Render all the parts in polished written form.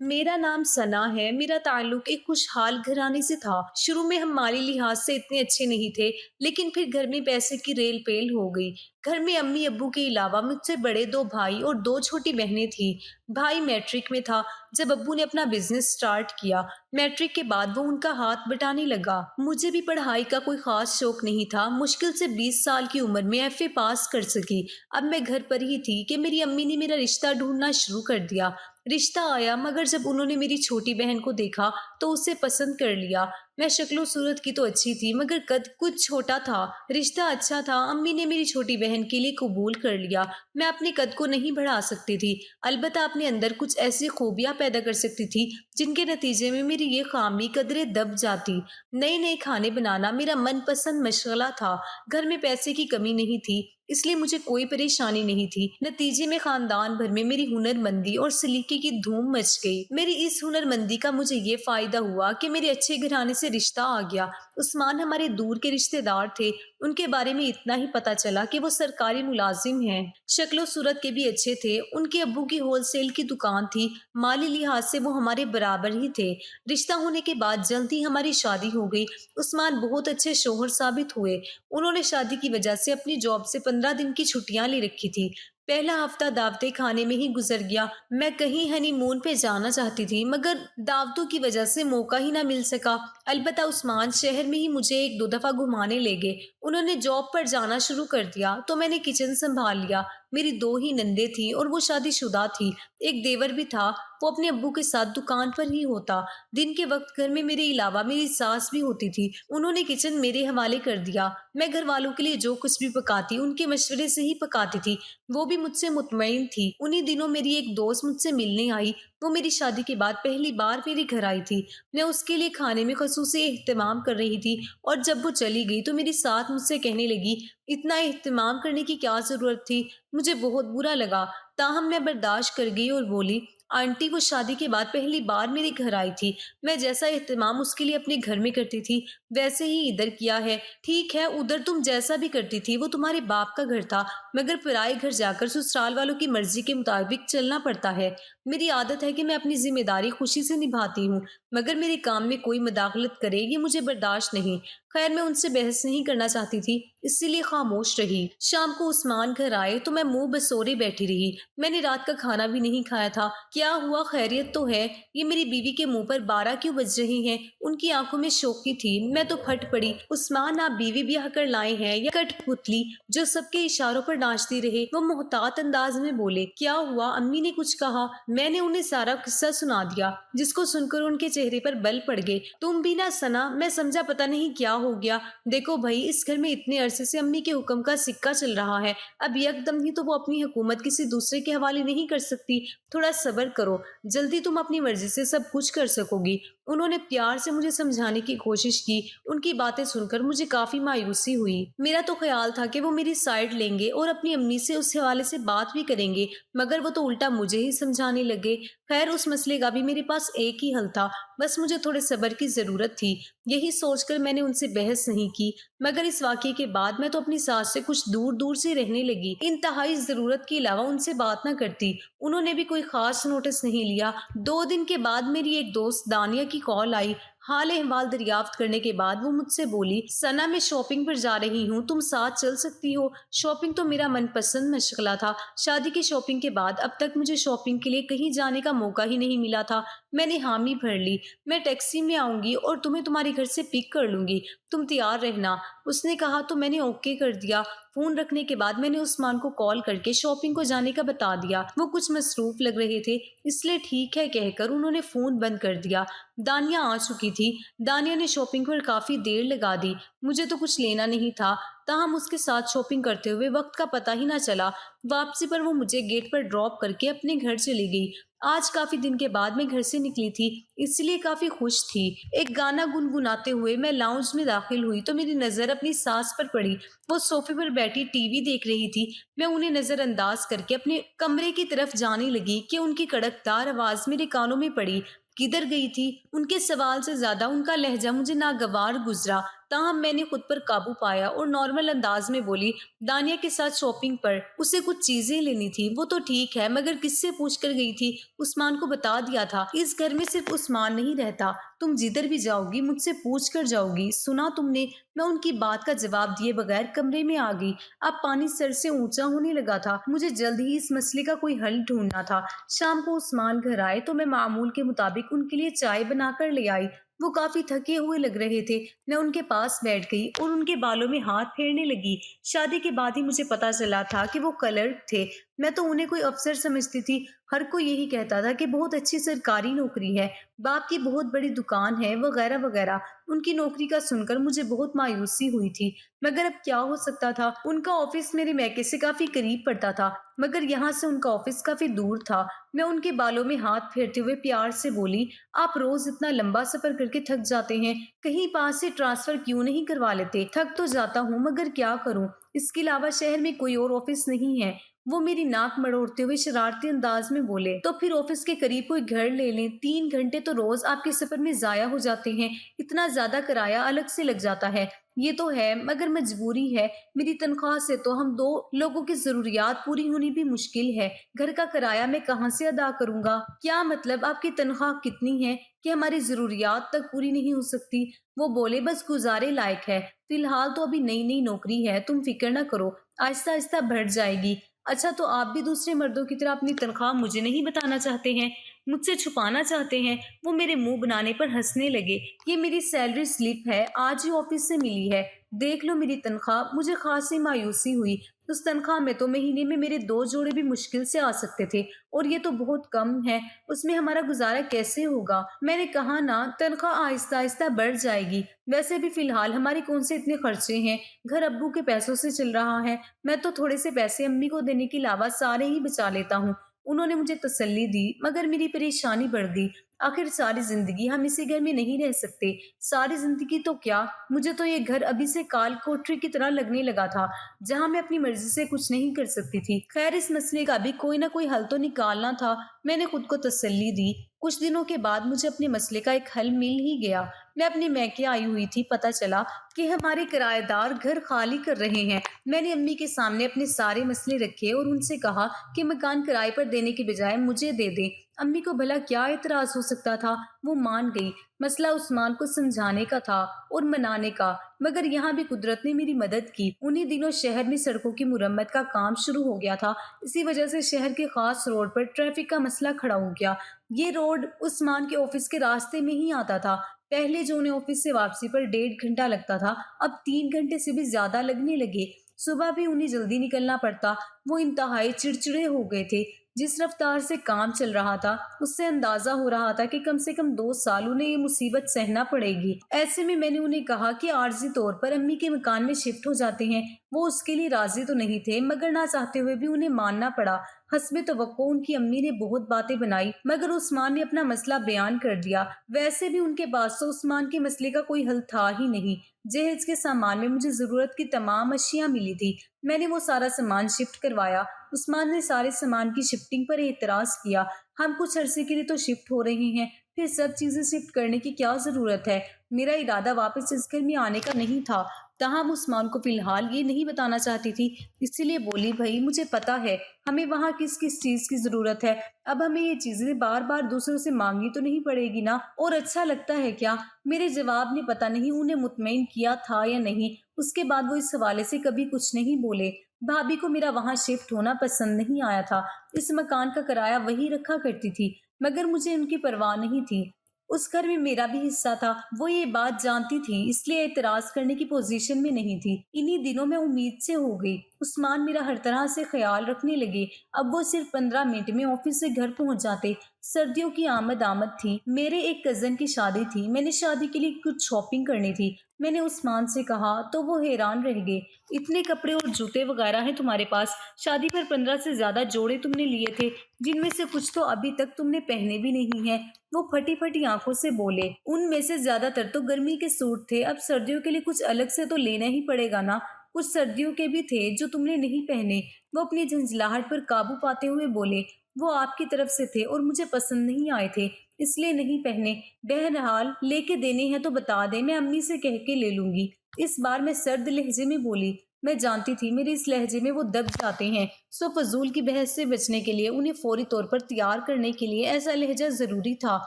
मेरा नाम सना है। मेरा ताल्लुक एक खुशहाल घराने से था। शुरू में हम माली लिहाज से इतने अच्छे नहीं थे, लेकिन फिर घर में पैसे की रेल पेल हो गई। घर में अम्मी अब्बू के अलावा मुझसे बड़े दो भाई और दो छोटी बहनें थीं। भाई मैट्रिक में था जब अब्बू ने अपना बिजनेस स्टार्ट किया। मैट्रिक के बाद वो उनका हाथ बटाने लगा। मुझे भी पढ़ाई का कोई खास शौक नहीं था। मुश्किल से 20 साल की उम्र में एफए पास कर सकी। अब मैं घर पर ही थी कि मेरी अम्मी ने मेरा रिश्ता ढूंढना शुरू कर दिया। रिश्ता आया, मगर जब उन्होंने मेरी छोटी बहन को देखा तो उसे पसंद कर लिया। मैं शक्लो सूरत की तो अच्छी थी, मगर कद कुछ छोटा था। रिश्ता अच्छा था। अम्मी ने मेरी छोटी बहन के लिए कबूल कर लिया। मैं अपने कद को नहीं बढ़ा सकती थी, अलबत्ता अपने अंदर कुछ ऐसी खूबियां पैदा कर सकती थी जिनके नतीजे में मेरी ये खामी कदरें दब जाती। नए नए खाने बनाना मेरा मनपसंद मशगला था। घर में पैसे की कमी नहीं थी, इसलिए मुझे कोई परेशानी नहीं थी। नतीजे में खानदान भर में मेरी हुनरमंदी और सलीके की धूम मच गई। मेरी इस हुनरमंदी का मुझे ये फायदा हुआ कि मेरे अच्छे घराने से रिश्ता आ गया। उस्मान हमारे दूर के रिश्तेदार थे। उनके बारे में इतना ही पता चला कि वो सरकारी मुलाजिम हैं। शक्लो सूरत के भी अच्छे थे। उनके अब्बू की होलसेल की दुकान थी। माली लिहाज से वो हमारे बराबर ही थे। रिश्ता होने के बाद जल्दी हमारी शादी हो गई। उस्मान बहुत अच्छे शोहर साबित हुए। उन्होंने शादी की वजह से अपनी जॉब से 15 दिन की छुट्टियां ले रखी थी। पहला हफ्ता दावतें खाने में ही गुजर गया। मैं कहीं हनीमून पे जाना चाहती थी, मगर दावतों की वजह से मौका ही ना मिल सका। अलबत्ता उस्मान शहर में ही मुझे एक दो दफा घुमाने ले गए। उन्होंने जॉब पर जाना शुरू कर दिया तो मैंने किचन संभाल लिया। मेरी दो ही नंदे थी और वो शादीशुदा थी। एक देवर भी था। वो अपने अब्बू के साथ दुकान पर ही होता। दिन के वक्त घर में मेरे अलावा मेरी सास भी होती थी। उन्होंने किचन मेरे हवाले कर दिया। मैं घर वालों के लिए जो कुछ भी पकाती उनके मशवरे से ही पकाती थी। वो भी मुझसे मुतमईन थी। उन्हीं दिनों मेरी एक दोस्त मुझसे मिलने आई। वो मेरी शादी के बाद पहली बार मेरे घर आई थी। मैं उसके लिए खाने में खसूसी एहतमाम कर रही थी, और जब वो चली गई तो मेरी साथ मुझसे कहने लगी, इतना एहतमाम करने की क्या जरूरत थी। मुझे बहुत बुरा लगा, ताहम मैं बर्दाश्त कर गई और बोली, आंटी वो शादी के बाद पहली बार मेरे घर आई थी। मैं जैसा एहतमाम उसके लिए अपने घर में करती थी वैसे ही इधर किया है। ठीक है, उधर तुम जैसा भी करती थी वो तुम्हारे बाप का घर था, मगर पराए घर जाकर ससुराल वालों की मर्जी के मुताबिक चलना पड़ता है। मेरी आदत है कि मैं अपनी जिम्मेदारी खुशी से निभाती हूँ, मगर मेरे काम में कोई मदाखलत करे ये मुझे बर्दाश्त नहीं। खैर, मैं उनसे बहस नहीं करना चाहती थी, इसीलिए खामोश रही। शाम को उस्मान घर आए तो मैं मुंह बसोरे बैठी रही। मैंने रात का खाना भी नहीं खाया था। क्या हुआ, खैरियत तो है? ये मेरी बीवी के मुंह पर 12 क्यों बज रही हैं? उनकी आंखों में शोकी थी। मैं तो फट पड़ी। उस्मान, आप बीवी ब्याह कर लाए हैं या कठपुतली जो सबके इशारों पर नाचती रहे? वो मोहतात अंदाज में बोले। क्या हुआ, अम्मी ने कुछ कहा? मैंने उन्हें सारा किस्सा सुना दिया, जिसको सुनकर उनके चेहरे पर बल पड़ गए। तुम भी ना सना, मैं समझा पता नहीं क्या हो गया। देखो भाई, इस घर में इतने अरसे से अम्मी के हुक्म का सिक्का चल रहा है। अब यकदम ही तो वो अपनी हुकूमत किसी दूसरे के हवाले नहीं कर सकती। थोड़ा सब्र करो, जल्दी तुम अपनी मर्जी से सब कुछ कर सकोगी। उन्होंने प्यार से मुझे समझाने की कोशिश की। उनकी बातें सुनकर मुझे काफी मायूसी हुई। मेरा तो ख्याल था कि वो मेरी साइड लेंगे और अपनी अम्मी से उस हवाले से बात भी करेंगे, मगर वो तो उल्टा मुझे ही समझाने लगे। खैर, उस मसले का भी मेरे पास एक ही हल था, बस मुझे थोड़े सब्र की जरूरत थी। यही सोचकर मैंने उनसे बहस नहीं की, मगर इस वाकये के बाद मैं तो अपनी सास से कुछ दूर दूर से रहने लगी। इंतहाई जरूरत के अलावा उनसे बात ना करती। उन्होंने भी कोई खास नोटिस नहीं लिया। 2 दिन के बाद मेरी एक दोस्त दानिया की कॉल आई। हाल अहवाल दरियाफ्त करने के बाद वो मुझसे बोली, सना मैं शॉपिंग पर जा रही हूँ, तुम साथ चल सकती हो। शॉपिंग तो मेरा मनपसंद मशगला था। शादी की शॉपिंग के बाद अब तक मुझे शॉपिंग के लिए कहीं जाने का मौका ही नहीं मिला था। मैंने हामी भर ली। मैं टैक्सी में आऊंगी और तुम्हें तुम्हारे घर से पिक कर लूंगी, तुम तैयार रहना। उसने कहा तो मैंने ओके कर दिया। फोन रखने के बाद मैंने उस्मान को कॉल करके शॉपिंग को जाने का बता दिया। वो कुछ मसरूफ लग रहे थे, इसलिए ठीक है कहकर उन्होंने फोन बंद कर दिया। दानिया आ चुकी थी। दानिया ने शॉपिंग पर काफी देर लगा दी। मुझे तो कुछ लेना नहीं था, ताहम उसके साथ शॉपिंग करते हुए वक्त का पता ही ना चला। वापसी पर वो मुझे गेट पर ड्रॉप करके अपने घर चली गई। आज काफी दिन के बाद मैं घर से निकली थी, इसलिए काफी खुश थी। एक गाना गुनगुनाते हुए मैं लाउंज में दाखिल हुई तो मेरी नजर अपनी सास पर पड़ी। वो सोफे पर बैठी टीवी देख रही थी। मैं उन्हें नजरअंदाज करके अपने कमरे की तरफ जाने लगी कि उनकी कड़कदार आवाज मेरे कानों में पड़ी। किधर गई थी? उनके सवाल से ज्यादा उनका लहजा मुझे नागवार गुजरा। ताहम मैंने खुद पर काबू पाया और नॉर्मल अंदाज में बोली, दानिया के साथ शॉपिंग पर, उसे कुछ चीजें लेनी थी। वो तो ठीक है, मगर किससे पूछ कर गई थी? उस्मान को बता दिया था। इस घर में सिर्फ उस्मान नहीं रहता, तुम जिधर भी जाओगी मुझसे पूछ कर जाओगी। सुना तुमने? मैं उनकी बात का जवाब दिए बगैर कमरे में आ गई। अब पानी सर से ऊंचा होने लगा था। मुझे जल्द ही इस मसले का कोई हल ढूंढना था। शाम को उस्मान घर आए तो मैं मामूल के मुताबिक उनके लिए चाय बनाकर ले आई। वो काफी थके हुए लग रहे थे। मैं उनके पास बैठ गई और उनके बालों में हाथ फेरने लगी। शादी के बाद ही मुझे पता चला था कि वो क्लर्क थे। मैं तो उन्हें कोई अफसर समझती थी। हर कोई यही कहता था कि बहुत अच्छी सरकारी नौकरी है, बाप की बहुत बड़ी दुकान है, वगैरह वगैरह। उनकी नौकरी का सुनकर मुझे बहुत मायूसी हुई थी, मगर अब क्या हो सकता था? उनका ऑफिस मेरे मैके से काफी करीब पड़ता था, मगर यहाँ से उनका ऑफिस काफी दूर था। मैं उनके बालों में हाथ फेरते हुए प्यार से बोली, आप रोज इतना लंबा सफर करके थक जाते हैं, कहीं पास से ट्रांसफर क्यों नहीं करवा लेते? थक तो जाता हूँ, मगर क्या करूँ? इसके अलावा शहर में कोई और ऑफिस नहीं है। वो मेरी नाक मरोड़ते हुए शरारती अंदाज में बोले, तो फिर ऑफिस के करीब कोई घर ले लें। 3 घंटे तो रोज आपके सफर में जाया हो जाते हैं। इतना ज्यादा किराया अलग से लग जाता है। ये तो है, मगर मजबूरी है। मेरी तनख्वाह से तो हम 2 लोगों की जरूरियात पूरी होनी भी मुश्किल है। घर का किराया मैं कहाँ से अदा करूंगा? क्या मतलब? आपकी तनख्वाह कितनी है कि हमारी जरूरियात तक पूरी नहीं हो सकती? वो बोले, बस गुजारे लायक है। फिलहाल तो अभी नई नई नौकरी है, तुम फिक्र न करो, आहिस्ता आहिस्ता बढ़ जाएगी। अच्छा, तो आप भी दूसरे मर्दों की तरह अपनी तनख्वाह मुझे नहीं बताना चाहते हैं, मुझसे छुपाना चाहते हैं? वो मेरे मुंह बनाने पर हंसने लगे। ये मेरी सैलरी स्लिप है, आज ही ऑफिस से मिली है, देख लो मेरी तनख्वाह। मुझे खासी मायूसी हुई। उस तनख्वाह में तो महीने में मेरे 2 जोड़े भी मुश्किल से आ सकते थे, और ये तो बहुत कम है। उसमें हमारा गुजारा कैसे होगा? मैंने कहा ना, तनख्वाह आहिस्ता आहिस्ता बढ़ जाएगी। वैसे भी फिलहाल हमारे कौन से इतने खर्चे हैं, घर अब्बू के पैसों से चल रहा है। मैं तो थोड़े से पैसे अम्मी को देने के अलावा सारे ही बचा लेता हूँ। उन्होंने मुझे तसल्ली दी, मगर मेरी परेशानी बढ़ गई। आखिर सारी जिंदगी हम इसी घर में नहीं रह सकते। सारी जिंदगी तो क्या, मुझे तो ये घर अभी से काल कोठरी की तरह लगने लगा था, जहाँ मैं अपनी मर्जी से कुछ नहीं कर सकती थी। खैर, इस मसले का भी कोई ना कोई हल तो निकालना था। मैंने खुद को तसल्ली दी। कुछ दिनों के बाद मुझे अपने मसले का एक हल मिल ही गया। मैं अपने मैके आई हुई थी, पता चला कि हमारे किराएदार घर खाली कर रहे हैं। मैंने अम्मी के सामने अपने सारे मसले रखे और उनसे कहा कि मकान किराए पर देने के बजाय मुझे दे दें। अम्मी को भला क्या एतराज हो सकता था? वो मान गई। मसला उस्मान को समझाने का था और मनाने का, मगर यहाँ भी कुदरत ने मेरी मदद की। उन्हीं दिनों शहर में सड़कों की मुरम्मत का काम शुरू हो गया था। इसी वजह से शहर के खास रोड पर ट्रैफिक का मसला खड़ा हो गया। ये रोड उस्मान के ऑफिस के रास्ते में ही आता था। पहले जो उन्हें ऑफिस से वापसी पर 1.5 घंटा लगता था, अब 3 घंटे से भी ज्यादा लगने लगे। सुबह भी उन्हें जल्दी निकलना पड़ता। वो इंतहाई चिड़चिड़े हो गए थे। जिस रफ्तार से काम चल रहा था, उससे अंदाजा हो रहा था कि कम से कम 2 साल उन्हें ये मुसीबत सहना पड़ेगी। ऐसे में मैंने उन्हें कहा कि आर्जी तौर पर अम्मी के मकान में शिफ्ट हो जाते हैं। वो उसके लिए राजी तो नहीं थे, मगर ना चाहते हुए भी उन्हें मानना पड़ा। हस्बे तवक्को उनकी अम्मी ने बहुत बातें बनाई, मगर उस्मान ने अपना मसला बयान कर दिया। वैसे भी उनके पास तो उस्मान के मसले का कोई हल था ही नहीं। जहेज के सामान में मुझे जरूरत की तमाम अशिया मिली थी। मैंने वो सारा सामान शिफ्ट करवाया। उस्मान ने सारे सामान की शिफ्टिंग पर एतराज किया। हम कुछ अरसे के लिए तो शिफ्ट हो रहे हैं, फिर सब चीजें शिफ्ट करने की क्या जरूरत है? मेरा इरादा वापस इस घर में आने का नहीं था। तहां उस्मान को फिलहाल ये नहीं बताना चाहती थी, इसीलिए बोली, भाई मुझे पता है हमें वहाँ किस किस चीज की जरूरत है। अब हमें ये चीजें बार बार दूसरों से मांगनी तो नहीं पड़ेगी ना। और अच्छा लगता है क्या? मेरे जवाब ने पता नहीं उन्हें मुतमईन किया था या नहीं। उसके बाद वो इस हवाले से कभी कुछ नहीं बोले। भाभी को मेरा वहाँ शिफ्ट होना पसंद नहीं आया था। इस मकान का किराया वही रखा करती थी, मगर मुझे उनकी परवाह नहीं थी। उस घर में मेरा भी हिस्सा था। वो ये बात जानती थी, इसलिए एतराज करने की पोजीशन में नहीं थी। इन्हीं दिनों में उम्मीद से हो गई। उस्मान मेरा हर तरह से ख्याल रखने लगे। अब वो सिर्फ 15 मिनट में ऑफिस से घर पहुंच जाते। सर्दियों की आमद थी। मेरे एक कजन की शादी थी। मैंने शादी के लिए कुछ शॉपिंग करनी थी। मैंने उस्मान से कहा तो वो हैरान रह गए। इतने कपड़े और जूते वगैरह हैं तुम्हारे पास? शादी पर 15 से ज्यादा जोड़े तुमने लिए थे, जिनमें से कुछ तो अभी तक तुमने पहने भी नहीं है। वो फटी फटी आंखों से बोले, उनमें से ज्यादातर तो गर्मी के सूट थे। अब सर्दियों के लिए कुछ अलग से तो लेना ही पड़ेगा ना। कुछ सर्दियों के भी थे जो तुमने नहीं पहने। वो अपनी झंझलाहट पर काबू पाते हुए बोले, वो आपकी तरफ से थे और मुझे पसंद नहीं आए थे। اس لیے نہیں پہنے۔ بہرحال لے کے دینے ہیں تو بتا دیں، میں امی سے کہہ کے لے لوں گی۔ اس بار میں سرد لہجے میں بولی۔ میں جانتی تھی میرے اس لہجے میں وہ دب جاتے ہیں، سو فضول کی بحث سے بچنے کے لیے انہیں فوری طور پر تیار کرنے کے لیے ایسا لہجہ ضروری تھا۔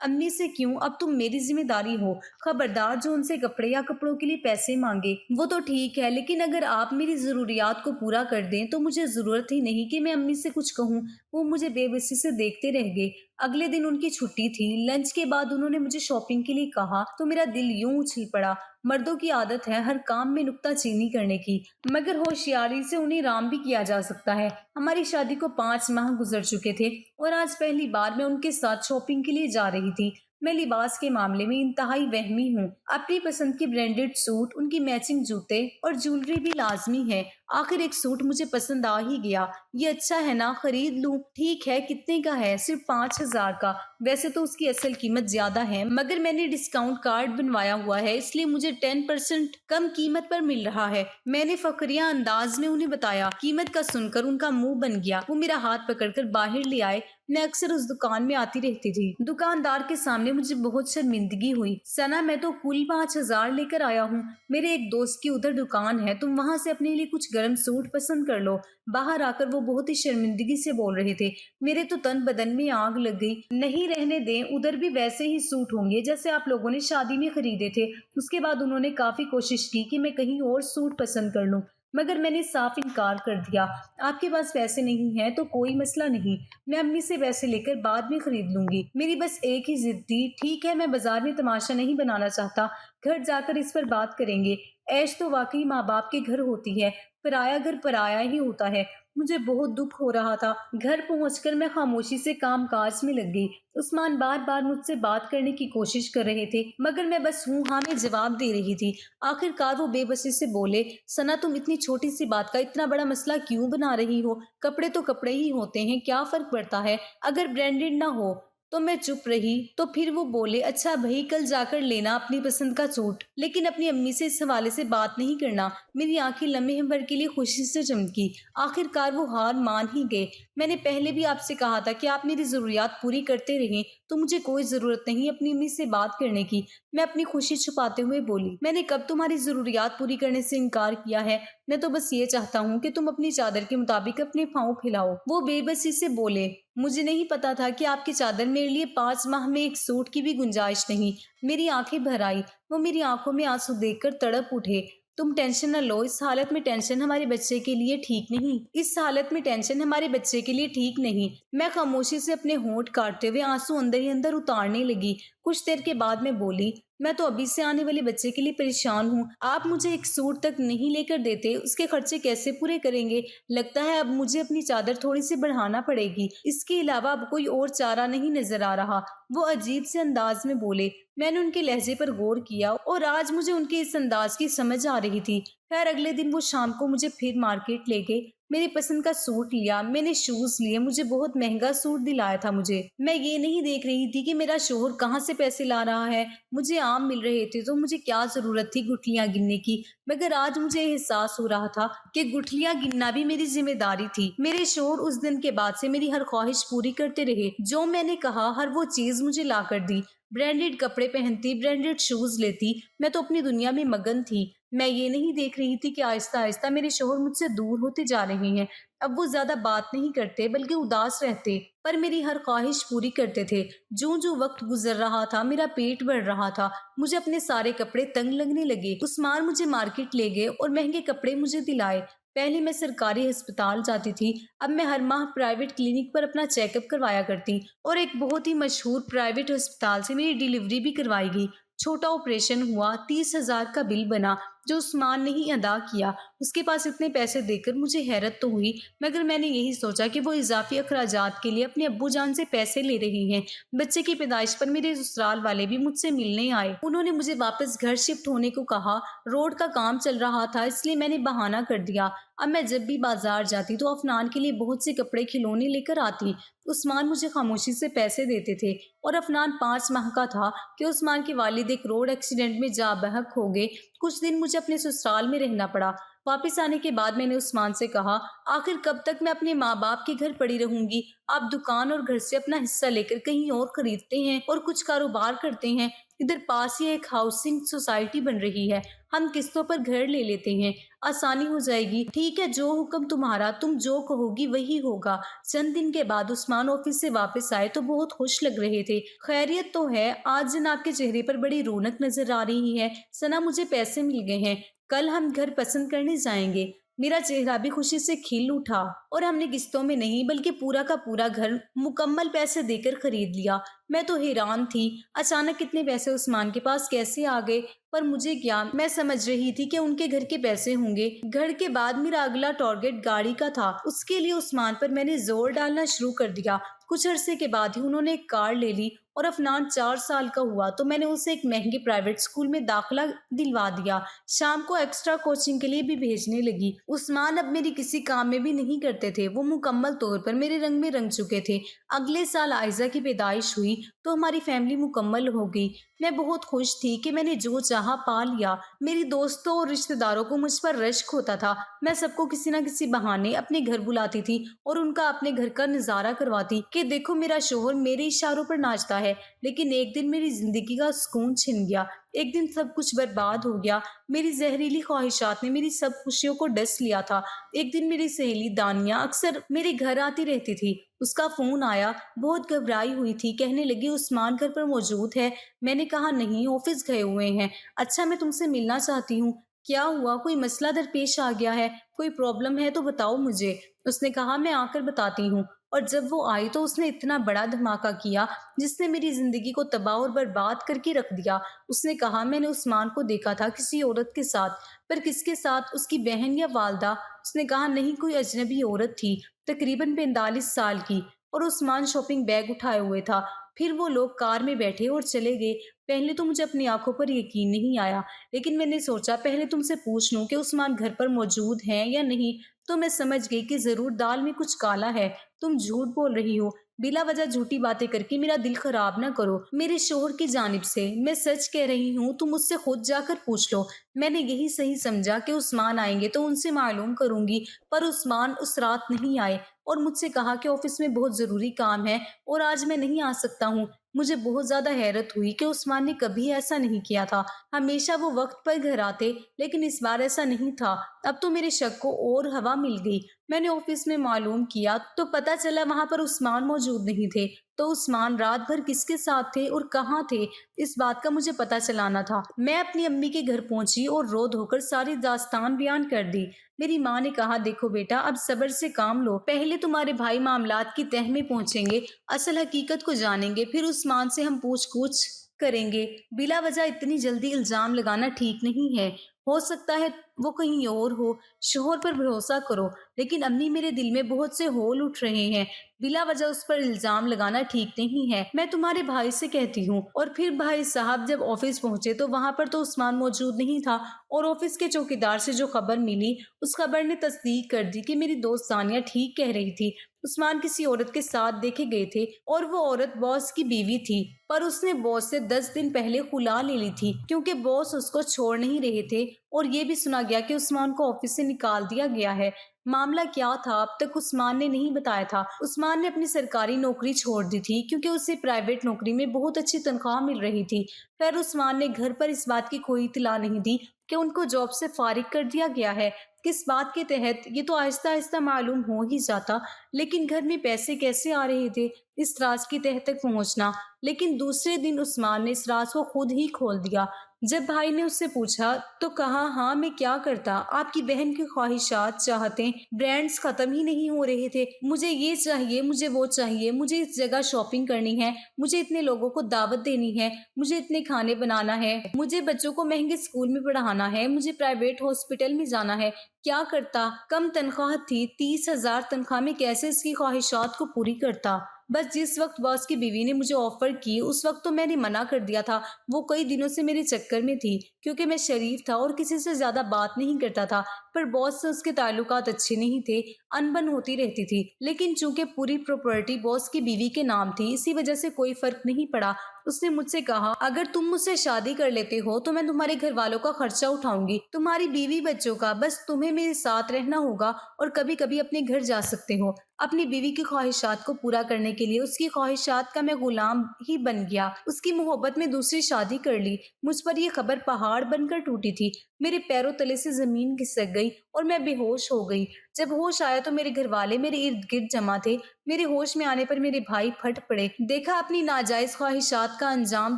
امی سے کیوں، اب تم میری ذمہ داری ہو، خبردار جو ان سے کپڑے یا کپڑوں کے لیے پیسے مانگے وہ تو ٹھیک ہے، لیکن اگر آپ میری ضروریات کو پورا کر دیں تو مجھے ضرورت ہی نہیں کہ میں امی سے کچھ کہوں۔ وہ مجھے بے بسی سے دیکھتے رہ گئے۔ اگلے دن ان کی چھٹی تھی۔ لنچ کے بعد انہوں نے مجھے شاپنگ کے لیے کہا تو میرا دل یوں اچھل پڑا۔ مردوں کی عادت ہے ہر کام میں نکتہ چینی کرنے کی، مگر ہوشیاری سے انہیں رام بھی کیا جا سکتا ہے۔ ہماری شادی کو 5 ماہ گزر چکے تھے اور آج پہلی بار میں ان کے ساتھ شاپنگ کے لیے جا رہی تھی۔ میں لباس کے معاملے میں انتہائی وہمی ہوں۔ اپنی پسند کے برانڈڈ سوٹ، ان کی میچنگ جوتے اور جولری بھی لازمی ہے۔ آخر ایک سوٹ مجھے پسند آ ہی گیا۔ یہ اچھا ہے نا، خرید لوں؟ ٹھیک ہے، کتنے کا ہے؟ صرف 5,000 کا۔ ویسے تو اس کی اصل قیمت زیادہ ہے، مگر میں نے ڈسکاؤنٹ کارڈ بنوایا ہوا ہے، اس لیے مجھے 10% کم قیمت پر مل رہا ہے۔ میں نے فخریہ انداز میں انہیں بتایا۔ قیمت کا سن کر ان کا منہ بن گیا۔ وہ میرا ہاتھ پکڑ کر باہر لے آئے۔ میں اکثر اس دکان میں آتی رہتی تھی۔ دکاندار کے سامنے مجھے بہت شرمندگی ہوئی۔ ثنا، میں تو کل 5,000 لے کر آیا ہوں۔ میرے ایک دوست کی ادھر دکان ہے، تم وہاں سے اپنے لیے کچھ گرم سوٹ پسند کر لو۔ باہر آ کر وہ بہت ہی شرمندگی سے بول رہے تھے۔ میرے تو تن بدن میں آگ لگ گئی۔ نہیں، رہنے دیں، ادھر بھی ویسے ہی سوٹ ہوں گے جیسے آپ لوگوں نے شادی میں خریدے تھے۔ اس کے بعد انہوں نے کافی کوشش کی کہ میں کہیں اور سوٹ پسند کر لوں، مگر میں نے صاف انکار کر دیا۔ آپ کے پاس پیسے نہیں ہیں تو کوئی مسئلہ نہیں، میں امی سے پیسے لے کر بعد میں خرید لوں گی۔ میری بس ایک ہی ضد تھی۔ ٹھیک ہے، میں بازار میں تماشا نہیں بنانا چاہتا، گھر جا کر اس پر بات کریں گے۔ عیش تو واقعی ماں باپ کے گھر ہوتی ہے، پرایا گھر پرایا ہی ہوتا ہے۔ مجھے بہت دکھ ہو رہا تھا۔ گھر پہنچ کر میں خاموشی سے کام کاج میں لگ گئی۔ عثمان بار بار مجھ سے بات کرنے کی کوشش کر رہے تھے، مگر میں بس ہوں ہاں میں جواب دے رہی تھی۔ آخر کار وہ بے بسی سے بولے، ثنا، تم اتنی چھوٹی سی بات کا اتنا بڑا مسئلہ کیوں بنا رہی ہو؟ کپڑے تو کپڑے ہی ہوتے ہیں، کیا فرق پڑتا ہے؟ اگر برانڈڈ نہ ہو تو میں چپ رہی۔ تو پھر وہ بولے، اچھا بھائی، کل جا کر لینا اپنی پسند کا سوٹ، لیکن اپنی امی سے اس حوالے سے بات نہیں کرنا۔ میری آنکھیں لمحے بھر کے لیے خوشی سے چمکی۔ آخر کار وہ ہار مان ہی گئے۔ میں نے پہلے بھی آپ سے کہا تھا کہ آپ میری ضروریات پوری کرتے رہیں، تو مجھے کوئی ضرورت نہیں اپنی امی سے بات کرنے کی۔ میں اپنی خوشی چھپاتے ہوئے بولی، میں نے کب تمہاری ضروریات پوری کرنے سے انکار کیا ہے؟ میں تو بس یہ چاہتا ہوں کہ تم اپنی چادر کے مطابق اپنے پاؤں پھیلاؤ۔ وہ بے بسی سے بولے، مجھے نہیں پتا تھا کہ آپ کی چادر میرے لیے 5 ماہ میں ایک سوٹ کی بھی گنجائش نہیں۔ میری آنکھیں بھر آئی۔ وہ میری آنکھوں میں آنسو دیکھ کر تڑپ اٹھے۔ تم ٹینشن نہ لو، اس حالت میں ٹینشن ہمارے بچے کے لیے ٹھیک نہیں۔ اس حالت میں ٹینشن ہمارے بچے کے لیے ٹھیک نہیں۔ میں خاموشی سے اپنے ہونٹ کاٹتے ہوئے آنسو اندر ہی اندر اتارنے لگی۔ کچھ دیر کے بعد میں بولی، میں تو ابھی سے آنے والے بچے کے لیے پریشان ہوں۔ آپ مجھے ایک سوٹ تک نہیں لے کر دیتے، اس کے خرچے کیسے پورے کریں گے؟ لگتا ہے اب مجھے اپنی چادر تھوڑی سی بڑھانا پڑے گی۔ اس کے علاوہ اب کوئی اور چارہ نہیں نظر آ رہا۔ وہ عجیب سے انداز میں بولے۔ میں نے ان کے لہجے پر غور کیا اور آج مجھے ان کے اس انداز کی سمجھ آ رہی تھی۔ خیر اگلے دن وہ شام کو مجھے پھر مارکیٹ لے گئے۔ میری پسند کا سوٹ لیا، میں نے شوز لیے، مجھے بہت مہنگا سوٹ دلایا تھا مجھے۔ میں یہ نہیں دیکھ رہی تھی کہ میرا شوہر کہاں سے پیسے لا رہا ہے، مجھے عام مل رہے تھے تو مجھے کیا ضرورت تھی گٹھلیاں گننے کی؟ مگر آج مجھے احساس ہو رہا تھا کہ گٹھلیاں گننا بھی میری ذمہ داری تھی۔ میرے شوہر اس دن کے بعد سے میری ہر خواہش پوری کرتے رہے، جو میں نے کہا ہر وہ چیز مجھے لا کر دی۔ برانڈڈ کپڑے پہنتی، برانڈڈ شوز لیتی، میں تو اپنی دنیا میں مگن تھی۔ میں یہ نہیں دیکھ رہی تھی کہ آہستہ آہستہ میرے شوہر مجھ سے دور ہوتے جا رہے ہیں۔ اب وہ زیادہ بات نہیں کرتے بلکہ اداس رہتے، پر میری ہر خواہش پوری کرتے تھے۔ جوں جوں وقت گزر رہا تھا میرا پیٹ بڑھ رہا تھا، مجھے اپنے سارے کپڑے تنگ لگنے لگے۔ عثمان مجھے مارکیٹ لے گئے اور مہنگے کپڑے مجھے دلائے۔ پہلے میں سرکاری ہسپتال جاتی تھی، اب میں ہر ماہ پرائیویٹ کلینک پر اپنا چیک اپ کروایا کرتی، اور ایک بہت ہی مشہور پرائیویٹ ہسپتال سے میری ڈیلیوری بھی کروائی گئی۔ چھوٹا آپریشن ہوا، 30,000 کا بل بنا جو عثمان نے ہی ادا کیا۔ اس کے پاس اتنے پیسے دیکھ کر مجھے حیرت تو ہوئی، مگر میں نے یہی سوچا کہ وہ اضافی اخراجات کے لیے اپنے ابو جان سے پیسے لے رہے ہیں۔ بچے کی پیدائش پر میرے سسرال والے بھی مجھ سے ملنے آئے۔ انہوں نے مجھے واپس گھر شفٹ ہونے کو کہا۔ روڈ کا کام چل رہا تھا، اس لیے میں نے بہانہ کر دیا۔ اب میں جب بھی بازار جاتی تو افنان کے لیے بہت سے کپڑے کھلونے لے کر آتی۔ عثمان مجھے خاموشی سے پیسے دیتے تھے، اور افنان 5 ماہ کا تھا کہ عثمان کے والد ایک روڈ ایکسیڈنٹ میں جاں بحق ہو گئے۔ کچھ دن مجھے اپنے سسرال میں رہنا پڑا۔ वापस आने के बाद मैंने उस्मान से कहा, आखिर कब तक मैं अपने माँ बाप के घर पड़ी रहूंगी? आप दुकान और घर से अपना हिस्सा लेकर कहीं और खरीदते हैं और कुछ कारोबार करते हैं। इधर पास ही एक हाउसिंग सोसाइटी बन रही है, हम किस्तों पर घर ले लेते हैं, आसानी हो जाएगी। ठीक है, जो हुक्म तुम्हारा, तुम जो कहोगी वही होगा। चंद दिन के बाद उस्मान ऑफिस से वापस आए तो बहुत खुश लग रहे थे। खैरियत तो है? आज जनाब के चेहरे पर बड़ी रौनक नजर आ रही है। सना, मुझे पैसे मिल गए हैं, कल हम घर पसंद करने जाएंगे। मेरा चेहरा भी खुशी से खिल उठा। और हमने किस्तों में नहीं बल्कि पूरा का पूरा घर मुकम्मल पैसे देकर खरीद लिया। मैं तो हैरान थी, अचानक इतने पैसे उस्मान के पास कैसे आ गए? पर मुझे क्या, मैं समझ रही थी कि उनके घर के पैसे होंगे। घर के बाद मेरा अगला टारगेट गाड़ी का था। उसके लिए उस्मान पर मैंने जोर डालना शुरू कर दिया। कुछ अरसे के बाद ही उन्होंने एक कार ले ली और अफनान 4 साल का हुआ तो मैंने उसे एक महंगे प्राइवेट स्कूल में दाखिला दिलवा दिया। शाम को एक्स्ट्रा कोचिंग के लिए भी भेजने लगी। उस्मान अब मेरी किसी काम में भी नहीं करते थे, वो मुकम्मल तौर पर मेरे रंग में रंग चुके थे। अगले साल आयजा की पैदाइश हुई तो हमारी फैमिली मुकम्मल हो गई। मैं बहुत खुश थी कि मैंने जो चाहा पा लिया। मेरी दोस्तों और रिश्तेदारों को मुझ पर रश्क होता था। मैं सबको किसी न किसी बहाने अपने घर बुलाती थी और उनका अपने घर का नजारा करवाती कि देखो मेरा शोहर मेरे इशारों पर नाचता है। लेकिन एक दिन मेरी जिंदगी का सुकून छिन गया। एक दिन सब कुछ बर्बाद हो गया। मेरी जहरीली ख्वाहिशात ने मेरी सब खुशियों को डस लिया था। एक दिन मेरी सहेली दानिया अक्सर मेरे घर आती रहती थी। उसका फोन आया, बहुत घबराई हुई थी, कहने लगी उस्मान घर पर मौजूद है। मैंने कहा नहीं, ऑफिस गए हुए हैं। अच्छा, मैं तुमसे मिलना चाहती हूँ। क्या हुआ, कोई मसला दरपेश आ गया है? कोई प्रॉब्लम है तो बताओ मुझे। उसने कहा मैं आकर बताती हूँ। और जब वो आई तो उसने इतना बड़ा धमाका किया जिसने मेरी जिंदगी को तबाह और बर्बाद करके रख दिया। उसने कहा मैंने उस्मान को देखा था किसी औरत के साथ। पर किसके साथ? उसकी बहन या वालदा? उसने कहा नहीं, कोई अजनबी औरत थी, तकरीबन 45 साल की। और उस्मान शॉपिंग बैग उठाए हुए था। फिर वो लोग कार में बैठे और चले गए। पहले तो मुझे अपनी आंखों पर यकीन नहीं आया, लेकिन मैंने सोचा पहले तुमसे पूछ लूं कि उस्मान घर पर मौजूद हैं या नहीं। तो मैं समझ गई कि जरूर दाल में कुछ काला है। तुम झूठ बोल रही हो। बिला वजह झूठी बातें करके मेरा दिल खराब ना करो। मेरे शोहर की जानिब से मैं सच कह रही हूँ, तुम मुझसे खुद जाकर पूछ लो। मैंने यही सही समझा कि उस्मान आएंगे तो उनसे मालूम करूंगी। पर उस्मान उस रात नहीं आए और मुझसे कहा कि ऑफिस में बहुत जरूरी काम है और आज मैं नहीं आ सकता हूँ। मुझे बहुत ज्यादा हैरत हुई कि उस्मान ने कभी ऐसा नहीं किया था। हमेशा वो वक्त पर घर आते, लेकिन इस बार ऐसा नहीं था। अब तो मेरे शक को और हवा मिल गई। मैंने ऑफिस में मालूम किया तो पता चला वहां पर उस्मान मौजूद नहीं थे। तो उस्मान रात भर किसके साथ थे और कहाँ थे, इस बात का मुझे पता चलाना था। मैं अपनी अम्मी के घर पहुंची और रो धोकर सारी दास्तान बयान कर दी। मेरी माँ ने कहा देखो बेटा, अब सब्र से काम लो। पहले तुम्हारे भाई मामलात की तह में पहुंचेंगे, असल हकीकत को जानेंगे, फिर उस्मान से हम पूछ कुछ करेंगे। बिला वजह इतनी जल्दी इल्जाम लगाना ठीक नहीं है। हो सकता है वो कहीं और हो। शोहर पर भरोसा करो। लेकिन अम्मी, मेरे दिल में बहुत से होल उठ रहे हैं। बिला वजह उस पर इल्जाम लगाना ठीक नहीं है। मैं तुम्हारे भाई से कहती हूँ। और फिर भाई साहब जब ऑफिस पहुंचे तो वहां पर तो उस्मान मौजूद नहीं था। और ऑफिस के चौकीदार से जो खबर मिली, उस खबर ने तस्दीक कर दी कि मेरी दोस्त सानिया ठीक कह रही थी। उस्मान किसी औरत के साथ देखे गए थे और वो औरत बॉस की बीवी थी। पर उसने बॉस से 10 दिन पहले खुला ले ली थी क्योंकि बॉस उसको छोड़ नहीं रहे थे। और ये भी सुना गया कि उस्मान को ऑफिस से निकाल दिया गया है। मामला क्या था अब तक उस्मान ने नहीं बताया था। उस्मान ने अपनी सरकारी नौकरी छोड़ दी थी क्योंकि उसे प्राइवेट नौकरी में बहुत अच्छी तनख्वाह मिल रही थी। फिर उस्मान ने घर पर इस बात की कोई इत्तला नहीं दी कि उनको जॉब से फारिग कर दिया गया है। किस बात के तहत, ये तो आहिस्ता आहिस्ता मालूम हो ही जाता, लेकिन घर में पैसे कैसे आ रहे थे, इस राज की तह तक पहुंचना। लेकिन दूसरे दिन उस्मान ने इस राज को खुद ही खोल दिया। जब भाई ने उससे पूछा तो कहा हाँ, मैं क्या करता, आपकी बहन की ख्वाहिशात चाहते ब्रांड्स खत्म ही नहीं हो रहे थे। मुझे ये चाहिए, मुझे वो चाहिए, मुझे इस जगह शॉपिंग करनी है, मुझे इतने लोगों को दावत देनी है, मुझे इतने खाने बनाना है, मुझे बच्चों को महंगे स्कूल में पढ़ाना है, मुझे प्राइवेट हॉस्पिटल में जाना है। क्या करता? कम तनख्वाह थी, 30,000 तनख्वाह में कैसे इसकी ख्वाहिशात को पूरी करता? बस जिस वक्त बॉस की बीवी ने मुझे ऑफर की उस वक्त तो मैंने मना कर दिया था। वो कई दिनों से मेरे चक्कर में थी क्योंकि मैं शरीफ था और किसी से ज्यादा बात नहीं करता था। पर बॉस से उसके ताल्लुकात अच्छे नहीं थे, अनबन होती रहती थी। लेकिन चूंकि पूरी प्रॉपर्टी बॉस की बीवी के नाम थी, इसी वजह से कोई फर्क नहीं पड़ा। اس نے مجھ سے کہا اگر تم مجھ سے شادی کر لیتے ہو تو میں تمہارے گھر والوں کا خرچہ اٹھاؤں گی، تمہاری بیوی بچوں کا، بس تمہیں میرے ساتھ رہنا ہوگا اور کبھی کبھی اپنے گھر جا سکتے ہو۔ اپنی بیوی کی خواہشات کو پورا کرنے کے لیے اس کی خواہشات کا میں غلام ہی بن گیا، اس کی محبت میں دوسری شادی کر لی۔ مجھ پر یہ خبر پہاڑ بن کر ٹوٹی تھی، میرے پیروں تلے سے زمین کھسک گئی اور میں بے ہوش ہو گئی۔ جب ہوش آیا تو میرے گھر والے میرے ارد گرد جمع تھے۔ میرے ہوش میں آنے پر میرے بھائی پھٹ پڑے۔ دیکھا اپنی ناجائز خواہشات کا انجام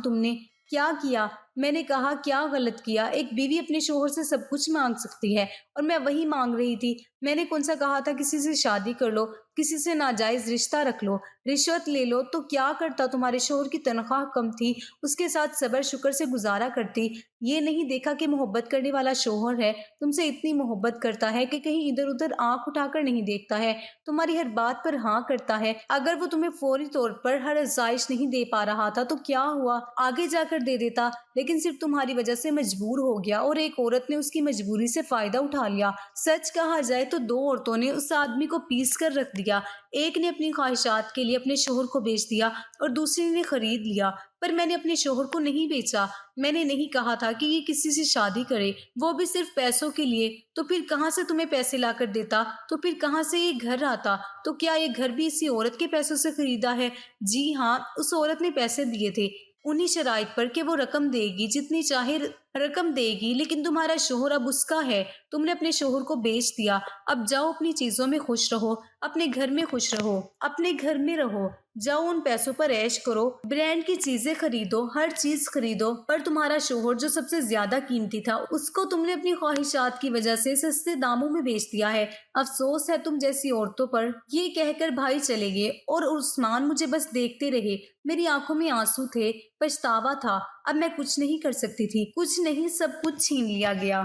تم نے کیا کیا؟ میں نے کہا کیا غلط کیا؟ ایک بیوی اپنے شوہر سے سب کچھ مانگ سکتی ہے اور میں وہی مانگ رہی تھی۔ میں نے کون سا کہا تھا کسی سے شادی کر لو، کسی سے ناجائز رشتہ رکھ لو، رشوت لے لو تو کیا کرتا؟ تمہارے شوہر کی تنخواہ کم تھی، اس کے ساتھ صبر شکر سے گزارا کرتی۔ یہ نہیں دیکھا کہ محبت کرنے والا شوہر ہے، تم سے اتنی محبت کرتا ہے کہ کہیں ادھر ادھر آنکھ اٹھا کر نہیں دیکھتا ہے، تمہاری ہر بات پر ہاں کرتا ہے۔ اگر وہ تمہیں فوری طور پر ہر آزائش نہیں دے پا رہا تھا تو کیا ہوا، آگے جا کر دے دیتا، لیکن صرف تمہاری وجہ سے مجبور ہو گیا اور ایک عورت نے اس کی مجبوری سے فائدہ اٹھا لیا۔ سچ کہا جائے تو دو عورتوں نے اس آدمی کو پیس کر رکھ دیا، ایک نے اپنی خواہشات کے لیے اپنے شوہر کو بیچ دیا اور دوسری نے خرید لیا، پر میں نے اپنے شوہر کو نہیں بیچا۔ میں نے نہیں کہا تھا کہ یہ کسی سے شادی کرے، وہ بھی صرف پیسوں کے لیے۔ تو پھر کہاں سے تمہیں پیسے لا کر دیتا؟ تو پھر کہاں سے یہ گھر آتا؟ تو کیا یہ گھر بھی اسی عورت کے پیسوں سے خریدا ہے؟ جی ہاں، اس عورت نے پیسے دیے تھے، انہی شرائط پر کہ وہ رقم دے گی، جتنی چاہے رقم دے گی، لیکن تمہارا شوہر اب اس کا ہے، تم نے اپنے شوہر کو بیچ دیا۔ اب جاؤ اپنی چیزوں میں خوش رہو، اپنے گھر میں خوش رہو، اپنے گھر میں رہو، جاؤ ان پیسوں پر عیش کرو، برانڈ کی چیزیں خریدو، ہر چیز خریدو، پر تمہارا شوہر جو سب سے زیادہ قیمتی تھا اس کو تم نے اپنی خواہشات کی وجہ سے سستے داموں میں بیچ دیا ہے۔ افسوس ہے تم جیسی عورتوں پر۔ یہ کہہ کر بھائی چلے گئے اور عثمان مجھے بس دیکھتے رہے۔ میری آنکھوں میں آنسو تھے، پچھتاوا تھا، اب میں کچھ نہیں کر سکتی تھی، کچھ نہیں، سب کچھ چھین لیا گیا۔